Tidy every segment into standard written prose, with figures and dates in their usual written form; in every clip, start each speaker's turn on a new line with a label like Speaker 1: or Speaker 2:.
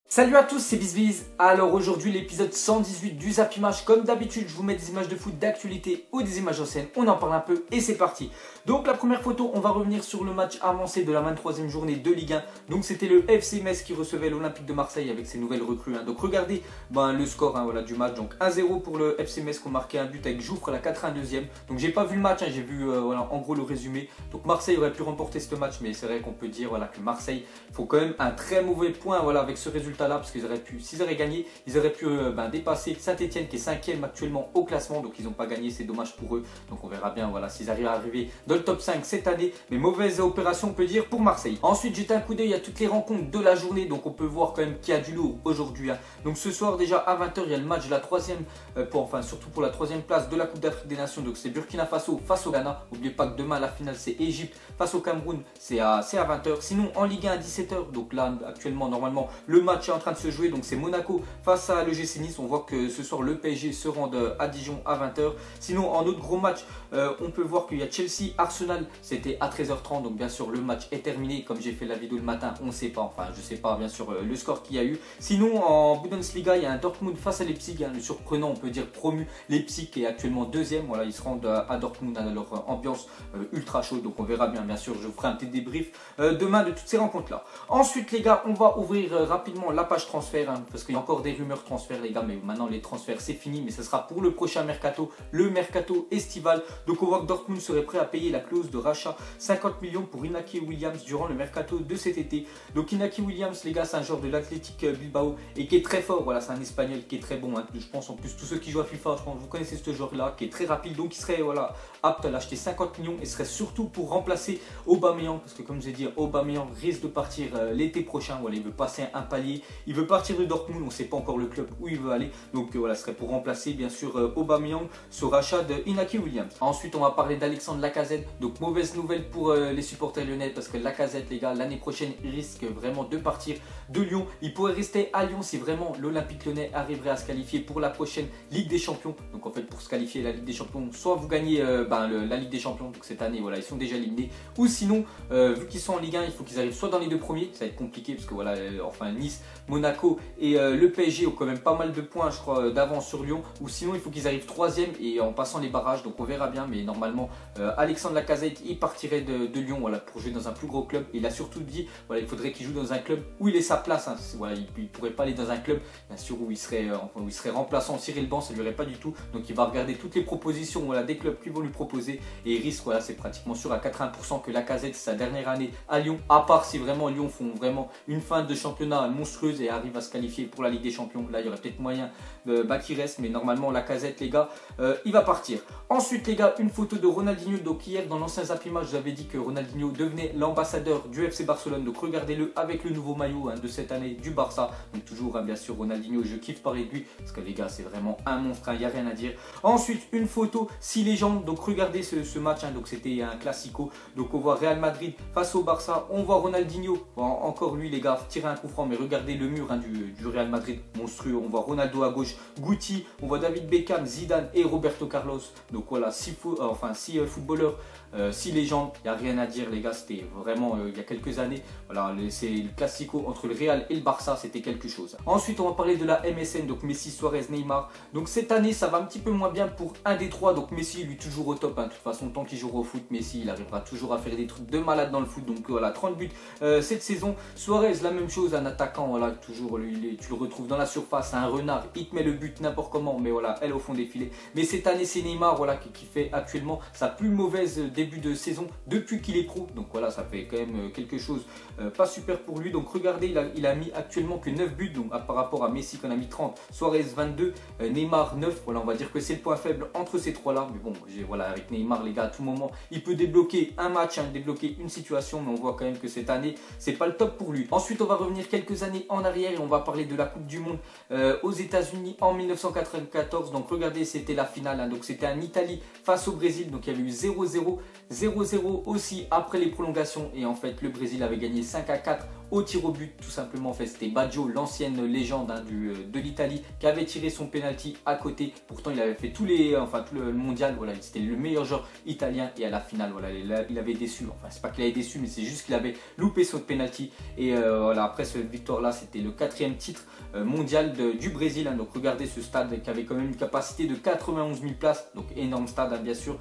Speaker 1: Salut à tous, c'est BizBiz. Alors aujourd'hui l'épisode 118 du Zap Image. Comme d'habitude je vous mets des images de foot d'actualité ou des images anciennes. On en parle un peu et c'est parti. Donc la première photo, on va revenir sur le match avancé de la 23e journée de Ligue 1. Donc c'était le FC Metz qui recevait l'Olympique de Marseille avec ses nouvelles recrues. Donc regardez le score du match. Donc 1-0 pour le FC Metz qui a marqué un but avec Jouffre à la 82e. Donc j'ai pas vu le match, j'ai vu en gros le résumé. Donc Marseille aurait pu remporter ce match, mais c'est vrai qu'on peut dire que Marseille faut quand même un très mauvais point avec ce résultat là, parce qu'ils auraient pu, s'ils auraient gagné, ils auraient pu dépasser Saint-Etienne qui est 5e actuellement au classement. Donc ils n'ont pas gagné, c'est dommage pour eux. Donc on verra bien s'ils arrivent à arriver dans le top 5 cette année, mais mauvaise opération on peut dire pour Marseille. Ensuite j'étais un coup d'œil à toutes les rencontres de la journée, donc on peut voir quand même qu'il y a du lourd aujourd'hui. Donc ce soir déjà à 20 h il y a le match de la 3e, surtout pour la 3e place de la Coupe d'Afrique des Nations. Donc c'est Burkina Faso face au Ghana. N'oubliez pas que demain la finale c'est Égypte face au Cameroun, c'est à 20 h. Sinon en Ligue 1 à 17 h, donc là actuellement normalement le match est en train de se jouer, donc c'est Monaco face à l'EGC Nice. On voit que ce soir le PSG se rend à Dijon à 20 h. Sinon en autre gros match, on peut voir qu'il y a Chelsea Arsenal, c'était à 13 h 30. Donc bien sûr le match est terminé, comme j'ai fait la vidéo le matin, on ne sait pas, je sais pas bien sûr le score qu'il y a eu. Sinon en Bundesliga il y a un Dortmund face à Leipzig, le surprenant on peut dire promu Leipzig qui est actuellement 2e. Ils se rendent à Dortmund, à leur ambiance ultra chaude. Donc on verra bien sûr, je vous ferai un petit débrief demain de toutes ces rencontres là. Ensuite les gars, on va ouvrir rapidement la page transfert, parce qu'il y a encore des rumeurs transfert les gars, mais maintenant les transferts c'est fini, mais ce sera pour le prochain mercato, le mercato estival. Donc on voit que Dortmund serait prêt à payer la clause de rachat 50 millions pour Inaki Williams durant le mercato de cet été. Donc Inaki Williams les gars, c'est un joueur de l'Athletic Bilbao et qui est très fort, c'est un espagnol qui est très bon, je pense en plus tous ceux qui jouent à FIFA, je pense vous connaissez ce joueur là qui est très rapide, donc il serait apte à l'acheter 50 millions et serait surtout pour remplacer Aubameyang, parce que comme je l'ai dit, Aubameyang risque de partir l'été prochain. Il veut passer un palier, il veut partir de Dortmund, on ne sait pas encore le club où il veut aller, donc ce serait pour remplacer bien sûr Aubameyang sur rachat de Inaki Williams. Ensuite on va parler d'Alexandre Lacazette. Donc mauvaise nouvelle pour les supporters lyonnais, parce que Lacazette les gars, l'année prochaine il risque vraiment de partir de Lyon. Il pourrait rester à Lyon si vraiment l'Olympique Lyonnais arriverait à se qualifier pour la prochaine Ligue des Champions. Donc en fait pour se qualifier la Ligue des Champions, soit vous gagnez la Ligue des Champions, donc cette année ils sont déjà éliminés, ou sinon vu qu'ils sont en Ligue 1 il faut qu'ils arrivent soit dans les deux premiers, ça va être compliqué parce que Nice, Monaco et le PSG ont quand même pas mal de points je crois d'avance sur Lyon, ou sinon il faut qu'ils arrivent 3e et en passant les barrages. Donc on verra bien, mais normalement Alexandre Lacazette il partirait de Lyon pour jouer dans un plus gros club. Et il a surtout dit il faudrait qu'il joue dans un club où il ait sa place, il ne pourrait pas aller dans un club bien sûr où il serait remplaçant, tirer le banc, ça lui irait pas du tout. Donc il va regarder toutes les propositions des clubs qui vont lui proposer et il risque, c'est pratiquement sûr à 80% que Lacazette sa dernière année à Lyon, à part si vraiment Lyon font vraiment une fin de championnat monstrueuse et arrivent à se qualifier pour la Ligue des Champions. Là il y aurait peut-être moyen qu'il reste, mais normalement Lacazette les gars il va partir. Ensuite les gars, une photo de Ronaldinho. Donc hier dans l'ancien Zap Image je vous avais dit que Ronaldinho devenait l'ambassadeur du FC Barcelone, donc regardez-le avec le nouveau maillot de cette année du Barça. Donc toujours bien sûr Ronaldinho, je kiffe parler de lui parce que les gars c'est vraiment un monstre, il n'y a rien à dire. Ensuite une photo 6 légendes, donc regardez ce match, donc c'était un classico. Donc on voit Real Madrid face au Barça, on voit Ronaldinho, encore lui les gars, tirer un coup franc, mais regardez le mur du Real Madrid monstrueux. On voit Ronaldo à gauche, Guti, on voit David Beckham, Zidane et Roberto Carlos. Donc voilà, 6 footballeurs, 6 légendes, il n'y a rien à dire les gars, c'était vraiment il y a quelques années, c'est le classico entre le Real et le Barça, c'était quelque chose. Ensuite on va parler de la MSN, donc Messi, Suarez, Neymar. Donc cette année ça va un petit peu moins bien pour un des trois, donc Messi lui toujours au top, de toute façon tant qu'il jouera au foot, Messi il arrivera toujours à faire des trucs de malade dans le foot. Donc 30 buts cette saison. Suarez la même chose, un attaquant, toujours lui, tu le retrouves dans la surface, un renard, il te met le but n'importe comment, mais elle au fond des filets. Mais cette année c'est Neymar qui fait actuellement sa plus mauvaise début de saison depuis qu'il est pro. Donc ça fait quand même quelque chose pas super pour lui. Donc regardez, il a mis actuellement que 9 buts, donc par rapport à Messi qu'on a mis 30, Suarez 22, Neymar 9. On va dire que c'est le point faible entre ces trois là. Mais bon, avec Neymar les gars, à tout moment il peut débloquer un match, débloquer une situation, mais on voit quand même que cette année c'est pas le top pour lui. Ensuite on va revenir quelques années en arrière et on va parler de la Coupe du Monde aux États-Unis en 1994. Donc regardez, c'était la finale, donc c'était en Italie face au Brésil. Donc il y a eu 0-0 aussi après les prolongations, et en fait le Brésil avait gagné 5-4 au tir au but tout simplement. En fait c'était Baggio, l'ancienne légende de l'Italie, qui avait tiré son penalty à côté. Pourtant il avait fait tout le mondial, voilà, c'était le meilleur joueur italien et à la finale voilà, il avait déçu. Enfin c'est pas qu'il avait déçu mais c'est juste qu'il avait loupé son penalty. Et voilà, après cette victoire là c'était le 4e titre mondial du Brésil, donc regardez ce stade qui avait quand même une capacité de 91 000 places, donc énorme stade bien sûr,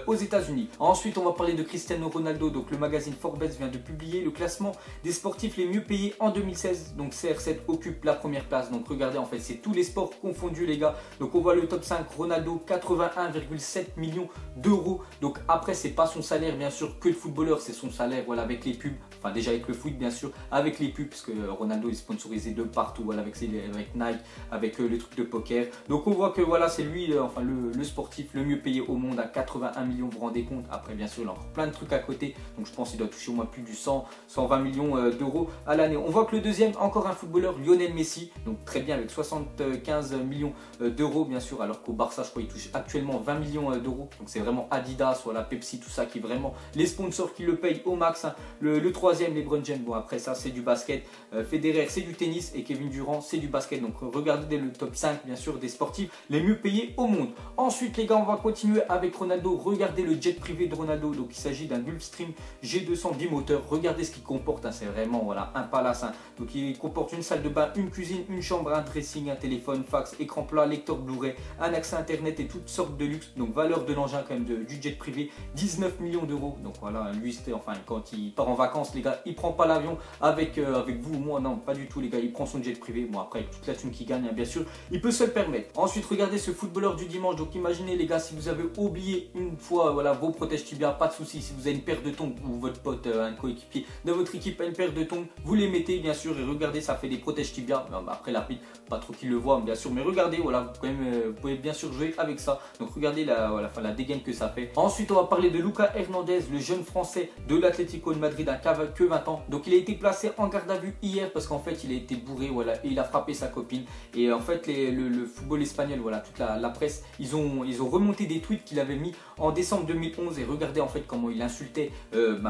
Speaker 1: aux États-Unis. Ensuite on va parler de Cristiano Ronaldo. Donc le magazine Forbes vient de publier le classement des sportifs les mieux payés en 2016. Donc CR7 occupe la première place. Donc regardez, en fait c'est tous les sports confondus les gars. Donc on voit le top 5, Ronaldo 81,7 millions d'euros. Donc après c'est pas son salaire bien sûr que le footballeur, c'est son salaire voilà, avec les pubs, enfin déjà avec le foot bien sûr, avec les pubs parce que Ronaldo est sponsorisé de partout voilà, avec Nike, avec le truc de poker. Donc on voit que voilà c'est lui enfin le sportif le mieux payé au monde à 81 millions, vous vous rendez compte. Après bien sûr il a encore plein de trucs à côté, donc je pense qu'il doit toucher au moins plus du 120 millions d'euros à l'année. On voit que le deuxième, encore un footballeur, Lionel Messi, donc très bien avec 75 millions d'euros bien sûr, alors qu'au Barça je crois il touche actuellement 20 millions d'euros. Donc c'est vraiment Adidas, voilà, Pepsi, tout ça qui est vraiment les sponsors qui le payent au max. Le troisième, LeBron James, bon après ça c'est du basket, Federer c'est du tennis et Kevin Durant c'est du basket. Donc regardez le top 5 bien sûr des sportifs les mieux payés au monde. Ensuite les gars on va continuer avec Ronaldo. Regardez le jet privé de Ronaldo, donc il s'agit d'un Gulfstream G200 bimoteur. Regardez ce qu'il comporte, c'est vraiment voilà, un palace. Donc il comporte une salle de bain, une cuisine, une chambre, un dressing, un téléphone, fax, écran plat, lecteur Blu-ray, un accès internet et toutes sortes de luxe. Donc valeur de l'engin quand même du jet privé, 19 millions d'euros. Donc voilà, lui c'était enfin quand il part en vacances les gars, il prend pas l'avion avec vous ou moi, non pas du tout les gars, il prend son jet privé. Bon après avec toute la thune qu'il gagne bien sûr, il peut se le permettre. Ensuite regardez ce footballeur du dimanche. Donc imaginez les gars, si vous avez oublié une fois voilà, vos protèges tibia, pas de souci. Si vous avez une paire de tongs ou votre pote, un coéquipier de votre équipe a une paire de tongs, vous les mettez bien sûr et regardez, ça fait des protèges tibia. Après l'arbitre, pas trop qu'il le voit bien sûr, mais regardez voilà, quand même, vous pouvez bien sûr jouer avec ça. Donc regardez la dégaine que ça fait. Ensuite on va parler de Lucas Hernandez, le jeune français de l'Atlético de Madrid, qui a que 20 ans. Donc il a été placé en garde à vue hier parce qu'en fait il a été bourré voilà, et il a frappé sa copine. Et en fait le football espagnol, voilà, toute la presse, ils ont remonté des tweets qu'il avait mis en décembre 2011 et regardez en fait comment il insultait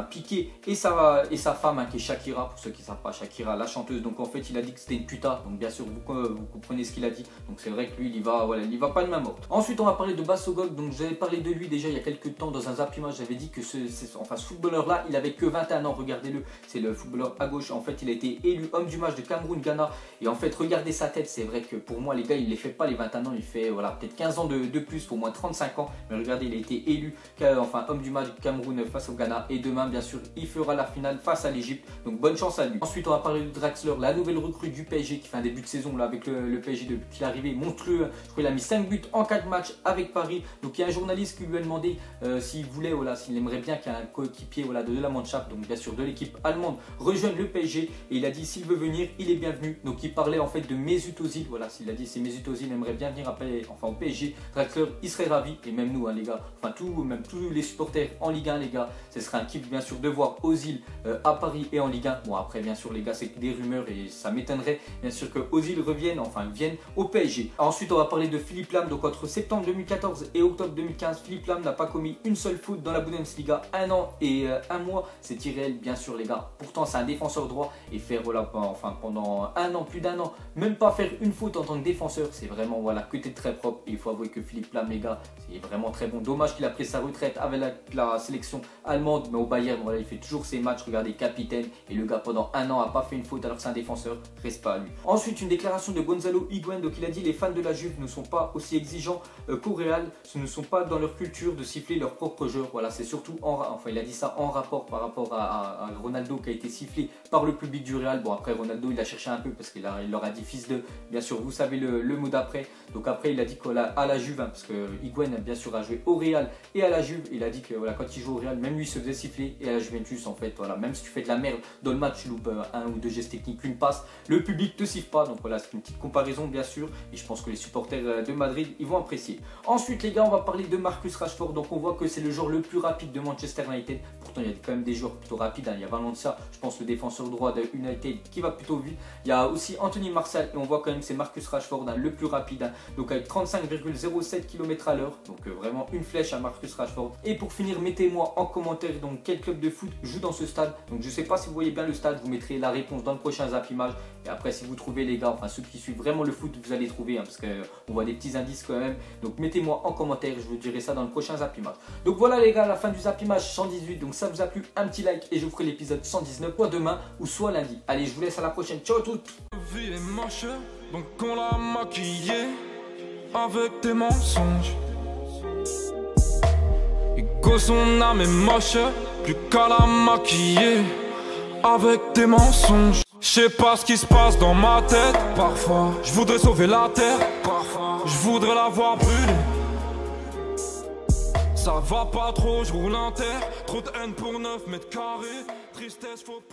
Speaker 1: Piqué et sa femme qui est Shakira, pour ceux qui ne savent pas, Shakira la chanteuse. Donc en fait il a dit que c'était une puta, donc bien sûr vous comprenez ce qu'il a dit. Donc c'est vrai que lui il y va pas de main morte. Ensuite on va parler de Bassogog. Donc j'avais parlé de lui déjà il y a quelques temps dans un Zap Image, j'avais dit que ce footballeur là il avait que 21 ans, regardez-le, c'est le footballeur à gauche. En fait il a été élu homme du match de Cameroun-Ghana et en fait regardez sa tête, c'est vrai que pour moi les gars il les fait pas les 21 ans, il fait voilà, peut-être 15 ans de plus, au moins 35 ans, mais regardez il a été élu homme du match Cameroun face au Ghana et demain bien sûr il fera la finale face à l'Egypte, donc bonne chance à lui. Ensuite on va parler de Draxler, la nouvelle recrue du PSG qui fait un début de saison là avec le PSG depuis qu'il est arrivé, monstrueux. Je crois qu'il a mis 5 buts en 4 matchs avec Paris. Donc il y a un journaliste qui lui a demandé s'il voulait, voilà, s'il aimerait bien qu'il y ait un coéquipier voilà, de la Mannschaft, donc bien sûr de l'équipe allemande, rejoigne le PSG, et il a dit s'il veut venir il est bienvenu. Donc il parlait en fait de Mesut Özil, voilà, s'il a dit c'est Mesut Özil aimerait bien venir au PSG, Draxler il serait ravi, et même nous les gars, enfin même tous les supporters en Ligue 1 les gars, ce serait un kiff bien sûr de voir Özil à Paris et en Ligue 1. Bon après bien sûr les gars c'est que des rumeurs et ça m'étonnerait bien sûr que Özil vienne au PSG. Ensuite on va parler de Philipp Lahm. Donc entre septembre 2014 et octobre 2015, Philipp Lahm n'a pas commis une seule faute dans la Bundesliga, 1 an et 1 mois, c'est irréel bien sûr les gars. Pourtant c'est un défenseur droit et faire voilà, pendant 1 an, plus d'1 an, même pas faire une faute en tant que défenseur, c'est vraiment voilà, que t'es très propre. Et il faut avouer que Philipp Lahm les gars, c'est vraiment très bon. Dommage qu'il a pris sa retraite avec la sélection allemande, mais au Bayern voilà, il fait toujours ses matchs, regardez, capitaine, et le gars pendant 1 an a pas fait une faute alors que c'est un défenseur, reste pas à lui. Ensuite une déclaration de Gonzalo Higuaín. Donc il a dit les fans de la Juve ne sont pas aussi exigeants qu'au Real, ce ne sont pas dans leur culture de siffler leurs propres joueurs. Voilà, c'est surtout il a dit ça en rapport par rapport à Ronaldo qui a été sifflé par le public du Real. Bon après Ronaldo il a cherché un peu parce qu'il leur a dit fils de, bien sûr vous savez le mot d'après. Donc après il a dit qu'à la Juve, parce que Higuaín bien sûr a joué au Real et à la Juve, il a dit que voilà, quand il joue au Real même lui il se faisait siffler, et à la Juventus en fait voilà, même si tu fais de la merde dans le match, tu loupes 1 ou 2 gestes techniques, une passe, le public te siffle pas. Donc voilà, c'est une petite comparaison bien sûr, et je pense que les supporters de Madrid ils vont apprécier. Ensuite les gars on va parler de Marcus Rashford. Donc on voit que c'est le joueur le plus rapide de Manchester United. Pourtant il y a quand même des joueurs plutôt rapides, il y a Valencia, je pense le défenseur droit de United qui va plutôt vite. Il y a aussi Anthony Martial et on voit quand même c'est Marcus Rashford le plus rapide, donc avec 35,07 km à l'heure. Donc vraiment une flèche à Marcus Rashford. Et pour finir mettez-moi en commentaire donc quel club de foot joue dans ce stade. Donc je sais pas si vous voyez bien le stade. stade. Je vous mettrai la réponse dans le prochain Zap Image. Et après, si vous trouvez les gars, enfin ceux qui suivent vraiment le foot, vous allez trouver, hein, parce qu'on voit des petits indices quand même. Donc mettez-moi en commentaire, je vous dirai ça dans le prochain Zap Image. Donc voilà les gars, la fin du Zap Image 118. Donc ça vous a plu, un petit like et je vous ferai l'épisode 119 soit demain ou soit lundi. Allez, je vous laisse à la prochaine. Ciao tout.
Speaker 2: La vie est moche, donc on l'a maquillée avec des mensonges. Et que son âme est moche, plus qu'à la maquiller avec des mensonges. Je sais pas ce qui se passe dans ma tête. Parfois, je voudrais sauver la terre. Parfois, je voudrais la voir brûler. Ça va pas trop, je roule un terre. Trop de haine pour 9 mètres carrés. Tristesse, faut pas.